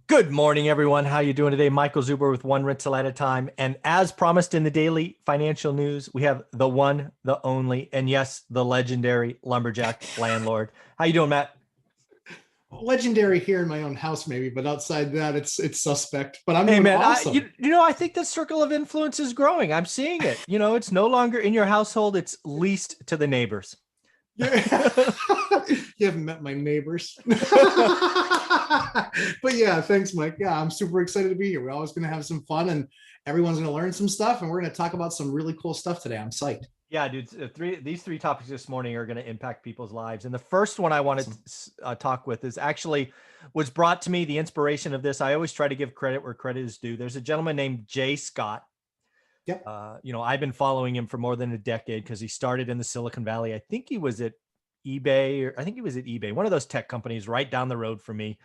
Good morning, everyone. How you doing today? Michael Zuber with One Rental at a Time. And as promised in the daily financial news, we have the one, the only, and yes, the legendary lumberjack landlord. How you doing, Matt? Legendary here in my own house, maybe, but outside that, it's suspect. But I'm Hey, doing man, awesome. I think the circle of influence is growing. I'm seeing it. It's no longer in your household. It's leased to the neighbors. Yeah, you haven't met my neighbors, but yeah, thanks, Mike. Yeah, I'm super excited to be here. We're always going to have some fun, and everyone's going to learn some stuff, and we're going to talk about some really cool stuff today. I'm psyched. Yeah, dude. These three topics this morning are going to impact people's lives. And the first one I want Awesome. to talk with is actually was brought to me. The inspiration of this, I always try to give credit where credit is due. There's a gentleman named Jay Scott. Yep. I've been following him for more than a decade because he started in the Silicon Valley. I think he was at eBay, or I think he was at eBay, one of those tech companies right down the road from me.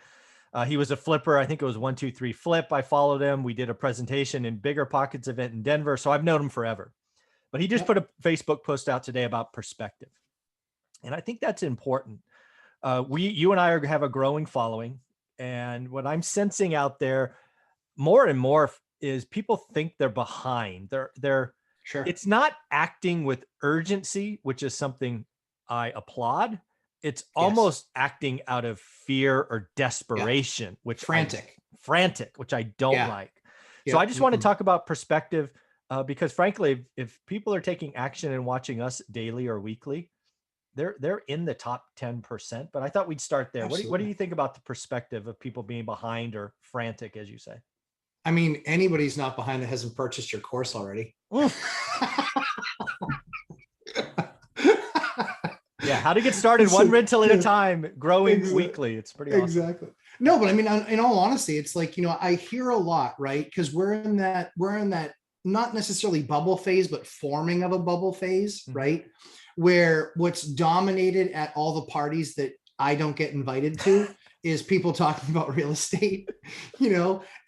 He was a flipper. I think it was 123 Flip. I followed him. We did a presentation in Bigger Pockets event in Denver. So I've known him forever. But he just Yep. put a Facebook post out today about perspective. And I think that's important. You and I have a growing following. And what I'm sensing out there more and more is people think they're behind. Sure. It's not acting with urgency, which is something I applaud. It's Yes. almost acting out of fear or Yeah. desperation, Frantic. which I don't Yeah. like. So I Yep. just want to talk about perspective because frankly, if people are taking action and watching us daily or weekly, they're in the top 10%. But I thought we'd start there. What do Absolutely. you think about the perspective of people being behind or frantic, as you say? I mean, anybody's not behind that hasn't purchased your course already. Mm. Yeah, how to get started one So, rental at a yeah, time, growing exactly. weekly. It's pretty awesome. Exactly. No, but I mean, in all honesty, it's like, I hear a lot, right? Because we're in that not necessarily bubble phase, but forming of a bubble phase, Mhm. right? Where what's dominated at all the parties that I don't get invited to is people talking about real estate,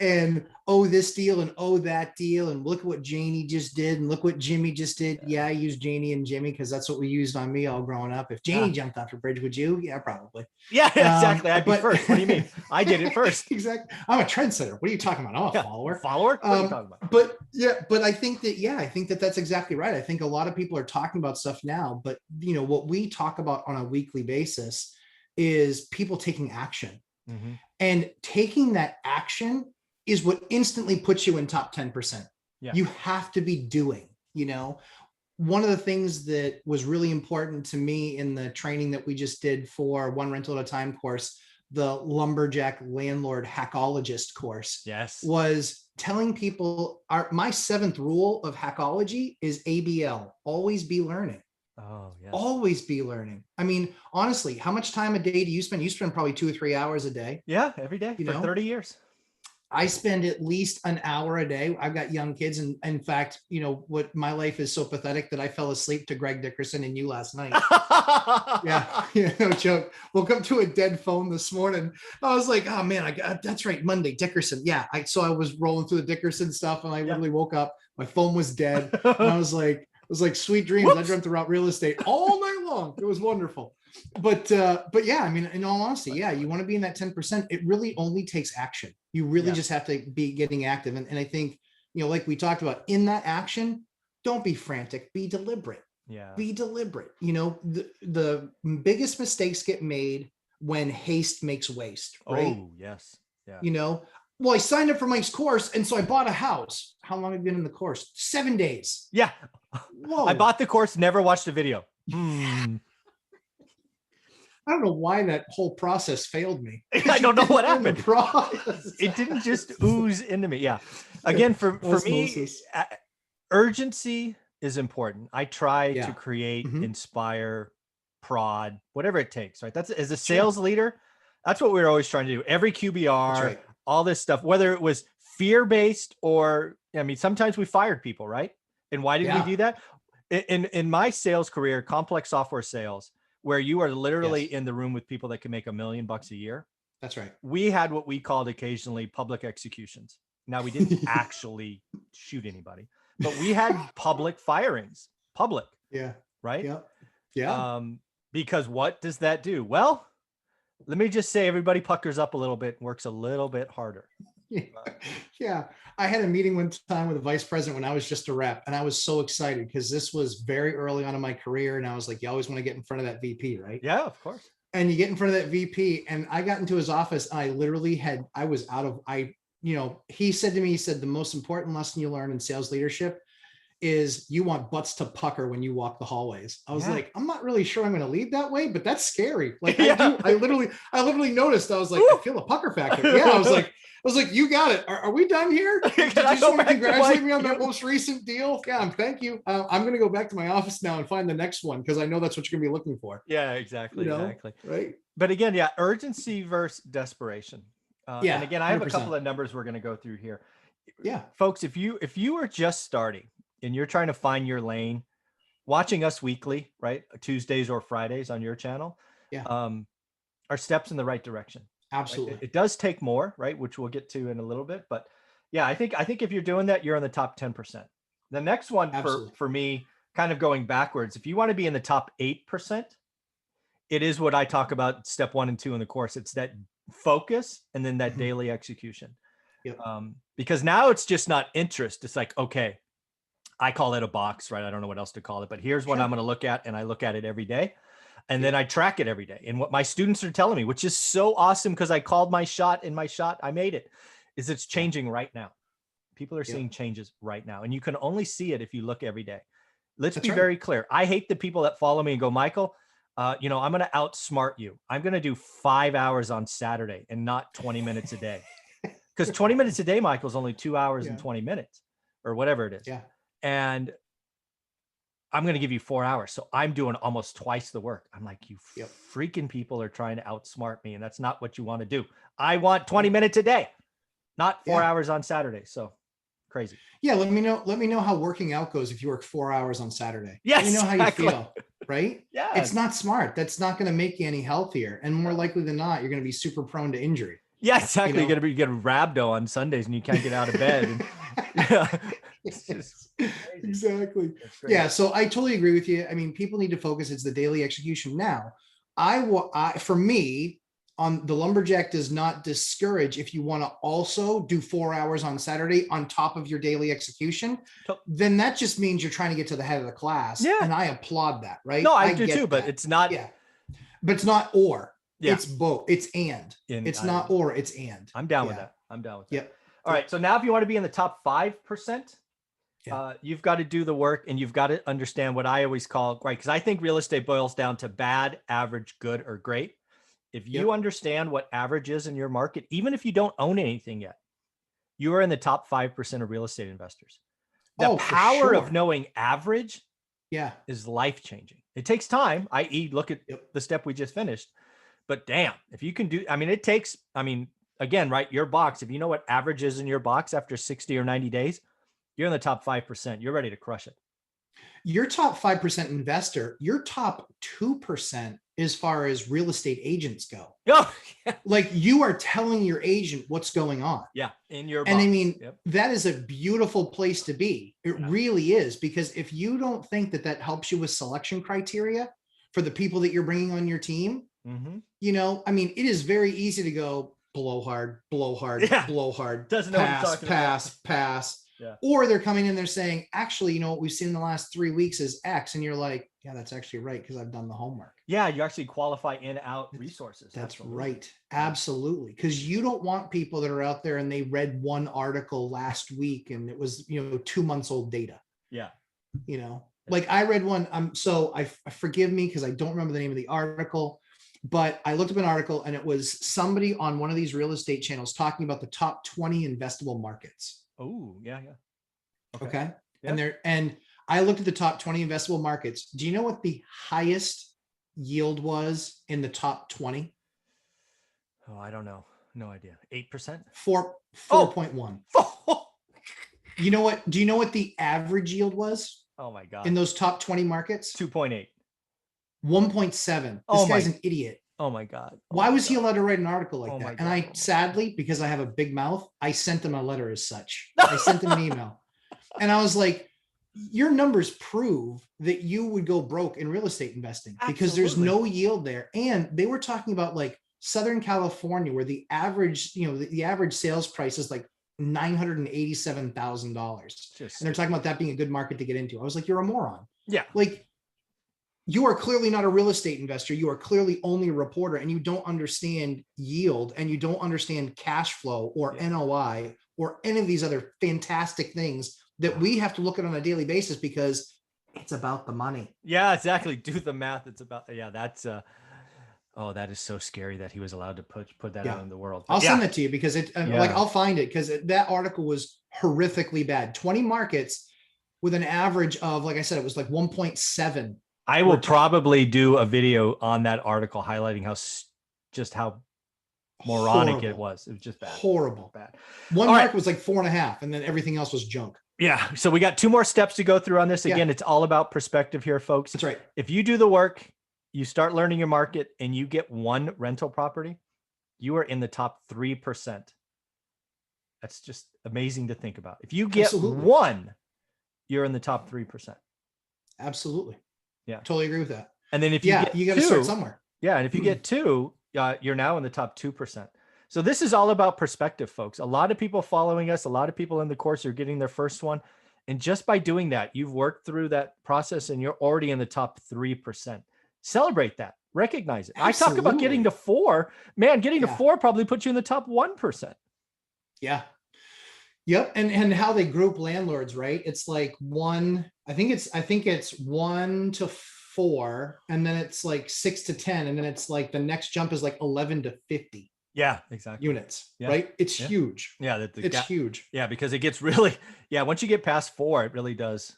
and oh, this deal and oh, that deal. And look what Janie just did. And look what Jimmy just did. Yeah. Yeah, I use Janie and Jimmy because that's what we used on me all growing up. If Yeah. Janie jumped off a bridge, would you? Yeah, probably. Yeah, exactly. I'd be But first. What do you mean? I did it first. exactly. I'm a trendsetter. What are you talking about? I'm a Yeah. follower. Follower? What are you talking about? But yeah, but I think that, yeah, I think that that's exactly right. I think a lot of people are talking about stuff now, but what we talk about on a weekly basis is people taking action, Hmm. and taking that action is what instantly puts you in top 10%. Yeah. You have to be doing, one of the things that was really important to me in the training that we just did for One Rental at a Time course, the lumberjack landlord hackologist course, Yes. was telling people my seventh rule of hackology is ABL, always be learning. Oh, yes. Always be learning. I mean, honestly, how much time a day do you spend? You spend probably 2 or 3 hours a day. Yeah, every day You for know, 30 years. I spend at least an hour a day. I've got young kids. And in fact, what my life is so pathetic that I fell asleep to Greg Dickerson and you last night. Yeah, yeah, no joke. Woke up to a dead phone this morning. I was like, oh man, that's right, Monday, Dickerson. Yeah, I was rolling through the Dickerson stuff, and I Yeah. literally woke up. My phone was dead, and I was like, it was like sweet dreams. I Whoops. dreamt about real estate all night long. It was wonderful. But yeah, I mean, in all honesty, yeah, you want to be in that 10%. It really only takes action. You really Yeah. just have to be getting active, and I think like we talked about in that action, don't be frantic. Be deliberate. Yeah. Be deliberate. The biggest mistakes get made when haste makes waste, right? Oh, yes. Yeah. Well, I signed up for Mike's course, and so I bought a house. How long have you been in the course? 7 days. Yeah. I Whoa. bought the course, never watched a video. I don't know why that whole process failed me. I don't know what happened. The process. It didn't just ooze into me. Yeah. Again, for me, urgency is important. I try to create, inspire, prod, whatever it takes, right? That's as a sales leader, that's what we're always trying to do. Every QBR, right. all this stuff, whether it was fear-based or, I mean, sometimes we fired people, right? And why did we do that? In my sales career, complex software sales, where you are literally in the room with people that can make $1 million a year. That's right. We had what we called occasionally public executions. Now, we didn't actually shoot anybody, but we had public firings, public. Yeah. Right. Yeah. Yeah. Because what does that do? Well, Let me just say, everybody puckers up a little bit, works a little bit harder. Yeah. I had a meeting one time with a vice president when I was just a rep, and I was so excited because this was very early on in my career. And I was like, you always want to get in front of that VP, right? Yeah, of course. And you get in front of that VP, and I got into his office, and he said to me, he said, the most important lesson you learn in sales leadership is you want butts to pucker when you walk the hallways. I was like, I'm not really sure I'm going to lead that way, but that's scary. Like I literally noticed, I was like, I feel a pucker factor. Yeah. I was like, you got it. Are we done here? Did you just want to congratulate me on that most recent deal? Yeah. Thank you. I'm going to go back to my office now and find the next one, because I know that's what you're going to be looking for. Yeah, exactly. Exactly. Right. But again, yeah, urgency versus desperation. And again, I have 100%. a couple of numbers we're going to go through here. Yeah. Folks, if you are just starting and you're trying to find your lane, watching us weekly, right? Tuesdays or Fridays on your channel, are steps in the right direction. Absolutely. Right? It does take more, right? Which we'll get to in a little bit, but yeah, I think if you're doing that, you're in the top 10%. The next one for me, kind of going backwards, if you want to be in the top 8%, it is what I talk about step 1 and 2 in the course. It's that focus and then that daily execution. Yep. Because now it's just not interest. It's like, okay, I call it a box, right? I don't know what else to call it, but here's what I'm going to look at. And I look at it every day, and then I track it every day. And what my students are telling me, which is so awesome, because I called my shot, and my shot, I made it, is it's changing right now. People are seeing changes right now. And you can only see it if you look every day. Let's be very clear. I hate the people that follow me and go, Michael, I'm going to outsmart you. I'm going to do 5 hours on Saturday and not 20 minutes a day. Because 20 minutes a day, Michael, is only 2 hours and 20 minutes or whatever it is. Yeah. And I'm going to give you 4 hours. So I'm doing almost twice the work. I'm like, you freaking people are trying to outsmart me. And that's not what you want to do. I want 20 minutes a day, not 4 hours on Saturday. So crazy. Yeah. Let me know how working out goes if you work 4 hours on Saturday. Yes, let me know how you feel. Right? Yeah. It's not smart. That's not going to make you any healthier. And more likely than not, you're going to be super prone to injury. Yeah, exactly. You're going to be getting rhabdo on Sundays and you can't get out of bed. Exactly. Yeah. So I totally agree with you. I mean, people need to focus. It's the daily execution. Now, for me, on the lumberjack does not discourage if you want to also do 4 hours on Saturday on top of your daily execution, then that just means you're trying to get to the head of the class. Yeah. And I applaud that. Right. No, I do too, but it's not. Yeah. But it's not or. Yeah. It's both. It's it's not or, it's and. I'm down with that. I'm down with that. Yep. All right. So now if you want to be in the top 5%, you've got to do the work, and you've got to understand what I always call, right? Because I think real estate boils down to bad, average, good, or great. If you understand what average is in your market, even if you don't own anything yet, you are in the top 5% of real estate investors. The power of knowing average is life-changing. It takes time, i.e. look at the step we just finished. But damn, if you can do, it takes, again, right, your box, if you know what average is in your box after 60 or 90 days, you're in the top 5%. You're ready to crush it. Your top 5% investor, your top 2% as far as real estate agents go. Oh, like you are telling your agent what's going on. Yeah. In your box. And I mean, that is a beautiful place to be. It really is, because if you don't think that helps you with selection criteria for the people that you're bringing on your team, it is very easy to go blow hard, blow hard, blow hard, doesn't know what you're talking about. Pass. Yeah. Or they're coming in, they're saying, actually, what we've seen in the last 3 weeks is X. And you're like, yeah, that's actually right, because I've done the homework. Yeah, you actually qualify in out resources. That's right. Absolutely. Because you don't want people that are out there and they read one article last week and it was, 2 months old data. Yeah. Like I read one. So I forgive me because I don't remember the name of the article, but I looked up an article and it was somebody on one of these real estate channels talking about the top 20 investable markets. Oh, yeah. Okay. Yep. And I looked at the top 20 investable markets. Do you know what the highest yield was in the top 20? Oh, I don't know. No idea. 8%? 4.1. You know what? Do you know what the average yield was? Oh my God. In those top 20 markets? 2.8. 1.7. This guy's an idiot. Oh my God. Why was he allowed to write an article like that? And I sadly, because I have a big mouth, I sent him a letter as such. I sent him an email. And I was like, your numbers prove that you would go broke in real estate investing because there's no yield there. And they were talking about like Southern California, where the average, the average sales price is like $987,000. And they're talking about that being a good market to get into. I was like, you're a moron. Yeah. Like, you are clearly not a real estate investor. You are clearly only a reporter, and you don't understand yield, and you don't understand cash flow or NOI or any of these other fantastic things that we have to look at on a daily basis, because it's about the money. Yeah, exactly. Do the math. It's about, that's oh, that is so scary that he was allowed to put that out in the world. But I'll send it to you, because like, I'll find it, because that article was horrifically bad. 20 markets with an average of, like I said, it was like 1.7. I will probably do a video on that article highlighting how moronic it was. It was just bad. Horrible. Bad. One market was like 4.5, and then everything else was junk. Yeah. So we got 2 more steps to go through on this. Again, it's all about perspective here, folks. That's right. If you do the work, you start learning your market, and you get one rental property, you are in the top 3%. That's just amazing to think about. If you get one, you're in the top 3%. Absolutely. Yeah. Totally agree with that. And then if you get you got to start somewhere. Yeah. And if you get 2, you're now in the top 2%. So this is all about perspective, folks. A lot of people following us, a lot of people in the course are getting their first one. And just by doing that, you've worked through that process, and you're already in the top 3%. Celebrate that. Recognize it. Absolutely. I talk about getting to 4. Man, getting to 4 probably puts you in the top 1%. Yeah. Yep. And how they group landlords, right? It's like I think it's 1 to 4, and then it's like 6 to 10. And then it's like the next jump is like 11 to 50. Yeah, exactly. Units, right? It's huge. Yeah. It's huge. Yeah. Because it gets really, once you get past 4, it really does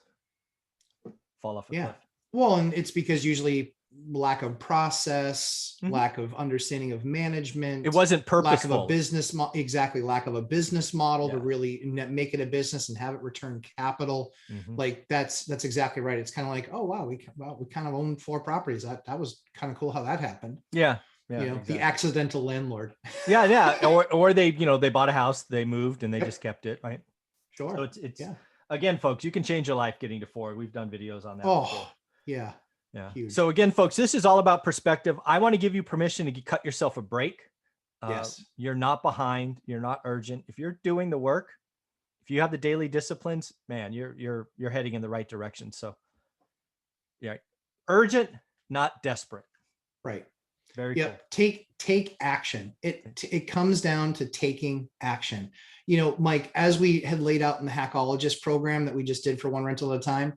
fall off a cliff. Well, and it's because usually lack of process, lack of understanding of management. It wasn't purposeful. Lack of a business exactly. Lack of a business model to really make it a business and have it return capital. Like that's exactly right. It's kind of like, oh wow, we kind of own 4 properties. That was kind of cool how that happened. Yeah. Exactly. The accidental landlord. Or they, they bought a house, they moved, and they just kept it, right? Sure. So it's again, folks, you can change your life getting to 4. We've done videos on that before. Yeah. Huge. So again, folks, this is all about perspective. I want to give you permission to cut yourself a break. You're not behind. You're not urgent. If you're doing the work, if you have the daily disciplines, man, you're heading in the right direction. So urgent, not desperate. Right. Very cool. Take action. It comes down to taking action. Mike, as we had laid out in the Hackologist program that we just did for One Rental at a Time,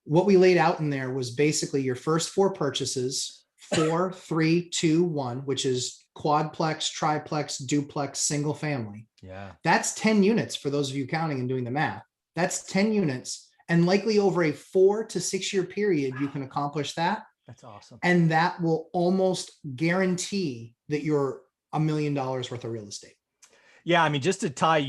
what we laid out in there was basically your first 4 purchases, 4, 3, 2, 1, which is quadplex, triplex, duplex, single family. Yeah. That's 10 units for those of you counting and doing the math. That's 10 units. And likely over a 4 to 6 year period, you can accomplish that. That's awesome. And that will almost guarantee that you're $1 million worth of real estate. Yeah. I mean, just to tie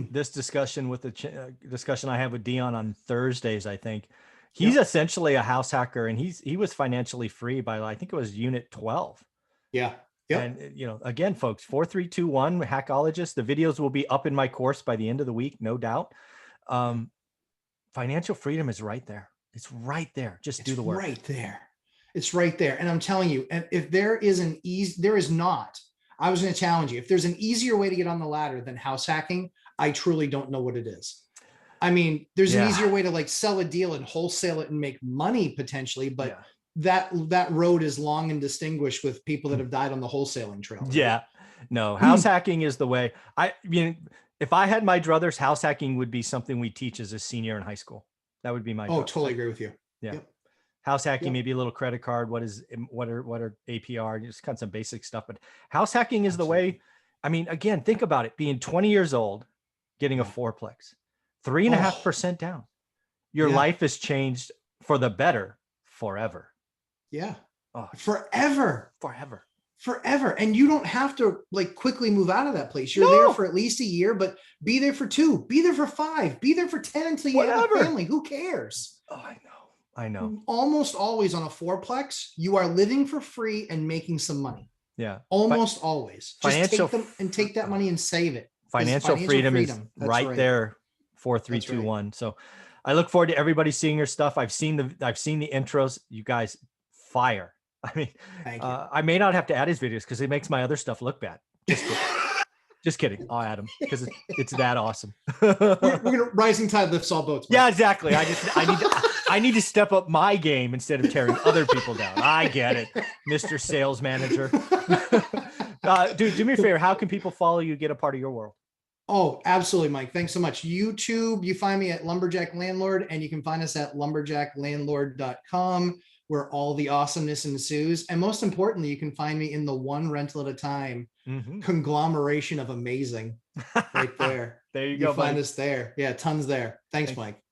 this discussion with the discussion I have with Dion on Thursdays, I think he's essentially a house hacker, and he was financially free by, I think it was unit 12. Yeah. And again, folks, 4321 Hackologist, the videos will be up in my course by the end of the week, no doubt. Financial freedom is right there. It's right there. Just do the work. Right there. It's right there. And I'm telling you, if there is there is not, I was going to challenge you. If there's an easier way to get on the ladder than house hacking, I truly don't know what it is. I mean, there's an easier way to like sell a deal and wholesale it and make money potentially, but that road is long and distinguished with people that have died on the wholesaling trail. Yeah, no, house hacking is the way. If I had my druthers, house hacking would be something we teach as a senior in high school. That would be my. Totally agree with you. Yeah. House hacking, maybe a little credit card. What are APR? Just kind of some basic stuff, but house hacking is the way. I mean, again, think about it. Being 20 years old, getting a 4-plex, 3.5% down. Your life has changed for the better forever. Yeah. Oh, forever. And you don't have to like quickly move out of that place. You're there for at least a year, but be there for 2, be there for 5, be there for 10 until you have a family. Who cares? Oh, I know. Almost always on a 4-plex, you are living for free and making some money. Yeah. Almost always. Just take that money and save it. Financial freedom is right there. 4, 3, 2, 1. So I look forward to everybody seeing your stuff. I've seen the intros. You guys fire. I mean, Thank you. I may not have to add his videos because it makes my other stuff look bad. Just kidding. Just kidding. I'll add him because it's that awesome. We're gonna rising tide lifts all boats. Mike. Yeah, exactly. I need to step up my game instead of tearing other people down. I get it, Mr. Sales Manager. Dude, do me a favor. How can people follow you, get a part of your world? Oh, absolutely, Mike. Thanks so much. YouTube, you find me at Lumberjack Landlord, and you can find us at lumberjacklandlord.com, where all the awesomeness ensues. And most importantly, you can find me in the one rental at a time conglomeration of amazing right there. There you go. Find us there. Yeah, tons there. Thanks. Mike.